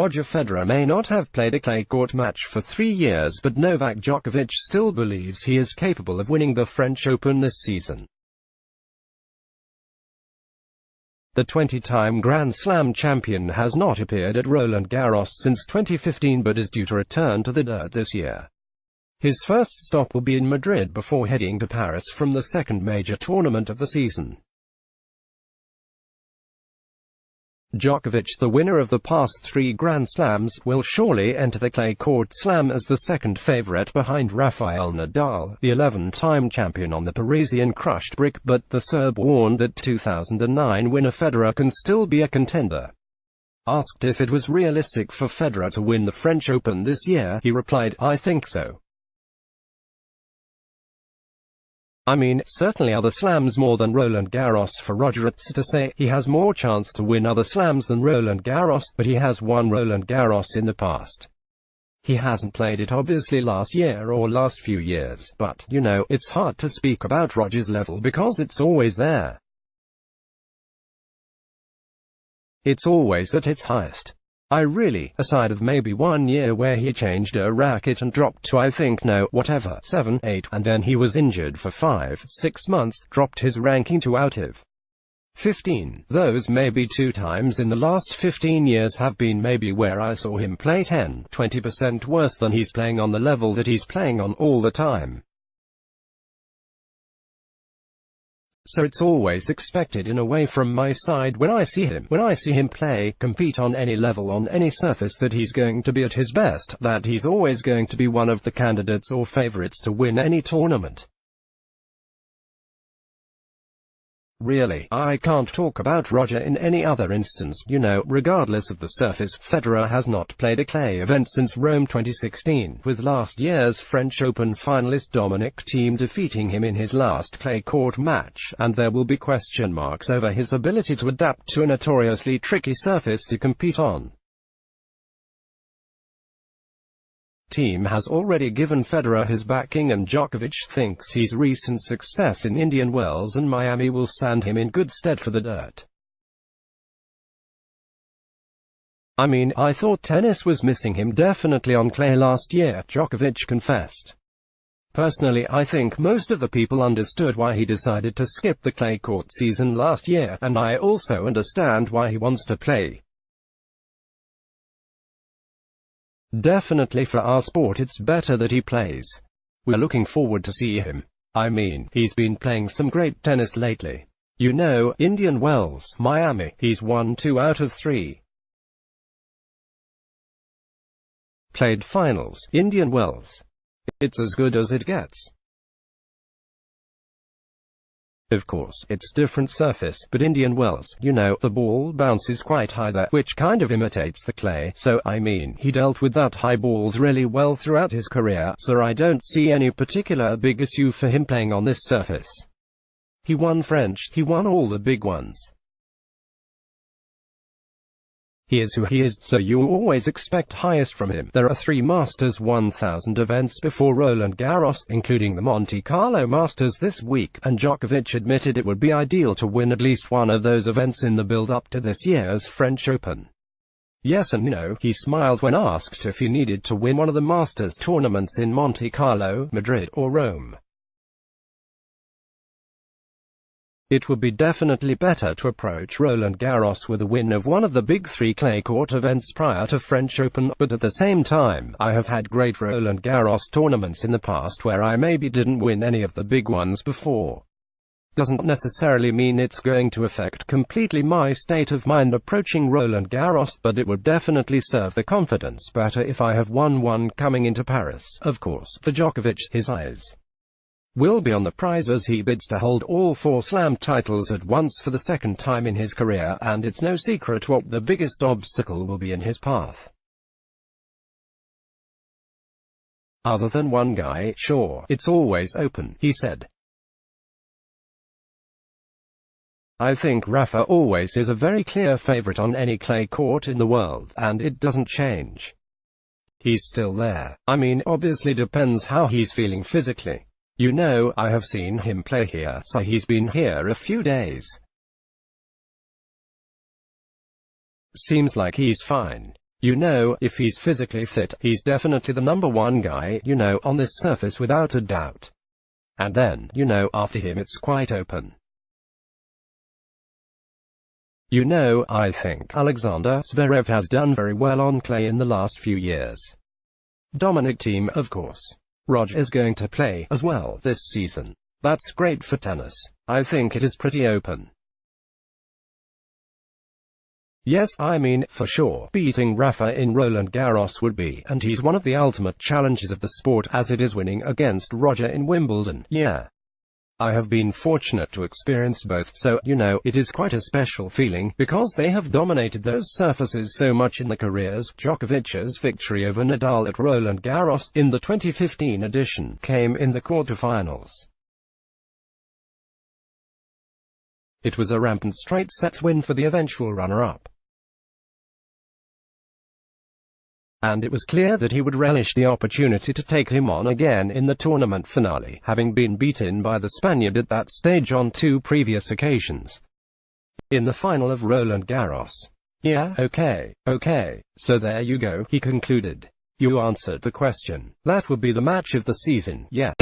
Roger Federer may not have played a clay court match for 3 years, but Novak Djokovic still believes he is capable of winning the French Open this season. The 20-time Grand Slam champion has not appeared at Roland Garros since 2015 but is due to return to the dirt this year. His first stop will be in Madrid before heading to Paris from the second major tournament of the season. Djokovic, the winner of the past 3 Grand Slams, will surely enter the clay court slam as the second favorite behind Rafael Nadal, the 11-time champion on the Parisian crushed brick, but the Serb warned that 2009 winner Federer can still be a contender. Asked if it was realistic for Federer to win the French Open this year, he replied, "I think so. I mean, certainly other slams more than Roland Garros for Roger. It's to say, he has more chance to win other slams than Roland Garros, but he has won Roland Garros in the past. He hasn't played it obviously last year or last few years, but, you know, it's hard to speak about Roger's level because it's always there. It's always at its highest. I really, aside of maybe 1 year where he changed a racket and dropped to I think no, whatever, 7, 8, and then he was injured for 5, 6 months, dropped his ranking to out of 15. Those maybe 2 times in the last 15 years have been maybe where I saw him play 10, 20% worse than he's playing on the level that he's playing on all the time. So it's always expected in a way from my side when I see him play, compete on any level on any surface, that he's going to be at his best, that he's always going to be one of the candidates or favorites to win any tournament. Really, I can't talk about Roger in any other instance, you know, regardless of the surface. Federer has not played a clay event since Rome 2016, with last year's French Open finalist Dominic Thiem defeating him in his last clay court match, and there will be question marks over his ability to adapt to a notoriously tricky surface to compete on. Thiem has already given Federer his backing, and Djokovic thinks his recent success in Indian Wells and Miami will stand him in good stead for the dirt. I mean, I thought tennis was missing him definitely on clay last year, Djokovic confessed. Personally, I think most of the people understood why he decided to skip the clay court season last year, and I also understand why he wants to play. Definitely for our sport it's better that he plays. We're looking forward to see him. I mean, he's been playing some great tennis lately. You know, Indian Wells, Miami, he's won 2 out of 3. Played finals, Indian Wells. It's as good as it gets. Of course, it's different surface, but Indian Wells, you know, the ball bounces quite high there, which kind of imitates the clay, so, I mean, he dealt with that high balls really well throughout his career, so I don't see any particular big issue for him playing on this surface. He won French, he won all the big ones. He is who he is, so you always expect highest from him. There are 3 Masters 1000 events before Roland Garros, including the Monte Carlo Masters this week, and Djokovic admitted it would be ideal to win at least one of those events in the build-up to this year's French Open. Yes and no, he smiled when asked if he needed to win one of the Masters tournaments in Monte Carlo, Madrid, or Rome. It would be definitely better to approach Roland Garros with a win of one of the big 3 clay court events prior to French Open, but at the same time, I have had great Roland Garros tournaments in the past where I maybe didn't win any of the big ones before. Doesn't necessarily mean it's going to affect completely my state of mind approaching Roland Garros, but it would definitely serve the confidence better if I have won one coming into Paris. Of course, for Djokovic, his eyes will be on the prize as he bids to hold all 4 slam titles at once for the second time in his career, and it's no secret what the biggest obstacle will be in his path. Other than one guy, sure, it's always open, he said. I think Rafa always is a very clear favorite on any clay court in the world, and it doesn't change. He's still there. I mean, obviously depends how he's feeling physically. You know, I have seen him play here, so he's been here a few days. Seems like he's fine. You know, if he's physically fit, he's definitely the number one guy, you know, on this surface without a doubt. And then, you know, after him it's quite open. You know, I think Alexander Zverev has done very well on clay in the last few years. Dominic Thiem, of course. Roger is going to play as well this season. That's great for tennis. I think it is pretty open. Yes, I mean, for sure, beating Rafa in Roland Garros would be, and he's one of the ultimate challengers of the sport, as it is winning against Roger in Wimbledon, yeah. I have been fortunate to experience both, so, you know, it is quite a special feeling, because they have dominated those surfaces so much in their careers. Djokovic's victory over Nadal at Roland Garros, in the 2015 edition, came in the quarterfinals. It was a rampant straight sets win for the eventual runner-up. And it was clear that he would relish the opportunity to take him on again in the tournament finale, having been beaten by the Spaniard at that stage on 2 previous occasions. In the final of Roland Garros. Yeah, okay, so there you go, he concluded. You answered the question. That would be the match of the season, yeah.